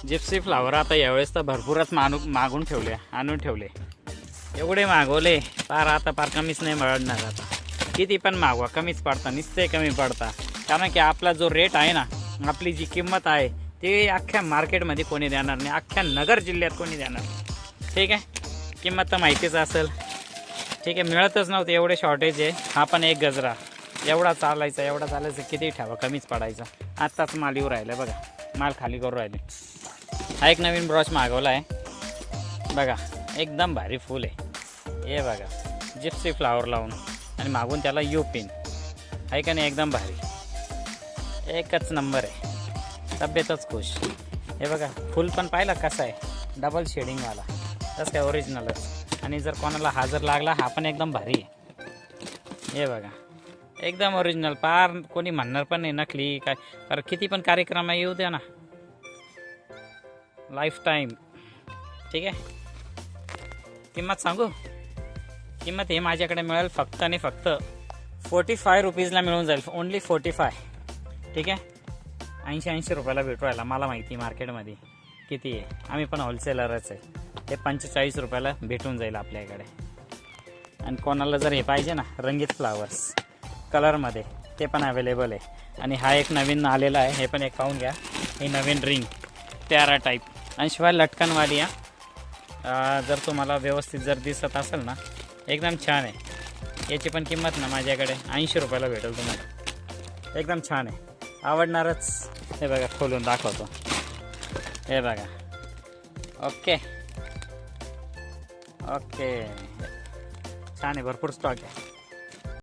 Gypsy flower आता यावेळेस तर भरपूरच मागून ठेवले, आणून ठेवले. एवढे मागवले पार कमीच नाही मिळणार. आता किती पण मागवा कमीच पडता, निश्चय कमी पडता. कारण की आपला जो रेट आहे ना, आपली जी किंमत आहे ती अख्ख्या मार्केटमध्ये कोणी देणार नाही, अख्ख्या नगर जिल्ह्यात कोणी देणार नाही. ठीक आहे, किंमत तर माहितीच असेल. ठीक आहे, मिळतच नव्हतं, एवढे शॉर्टेज आहे. हा पण एक गजरा एवढा चालायचा किती ठेवा कमीच पडायचा. आत्ताच माल येऊ राहिला बघा, माल खाली करू राहिले. हा एक नवीन ब्रश मागवला आहे बघा, एकदम भारी फूल आहे हे बघा, जिप्सी फ्लावर लावून आणि मागून त्याला यू पिन आहे का नाही, एकदम भारी, एकच नंबर आहे, तब्येतच खुश. हे बघा फुल पण पाहिला कसं आहे, डबल शेडिंगवाला, तसं काय ओरिजिनलच. आणि जर कोणाला हा जर लागला, हा पण एकदम भारी आहे. हे बघा एकदम ओरिजिनल, पार कोणी म्हणणार पण नाही नकली काय, कारण किती पण कार्यक्रम येऊ द्या ना, लाईफ टाईम. ठीक आहे, किंमत सांगू, किंमत हे माझ्याकडे मिळेल फक्त आणि फक्त 45 रुपीजला मिळून जाईल, ओनली 45. ठीक आहे, 80 रुपयाला भेटू राहिला. मला माहिती मार्केटमध्ये किती आहे, आम्ही पण होलसेलरच आहे. हे 45 रुपयाला भेटून जाईल आपल्याकडे. आणि कोणाला जर हे पाहिजे ना रंगीत फ्लावर्स कलरमध्ये, ते पण अवेलेबल आहे. आणि हा एक नवीन आलेला आहे, हे पण एक पाहून घ्या. ही नवीन रिंग प्यारा टाईप आणि शिवाय लटकनवाली. जर तुम्हाला व्यवस्थित जर दिसत असेल ना, एकदम छान आहे. याची पण किंमत ना माझ्याकडे 80 रुपयाला भेटेल तुम्हाला, एकदम छान आहे, आवडणारच. हे बघा खोलून दाखवतो, हे बघा. ओके ओके, छान आहे, भरपूर स्टॉक आहे.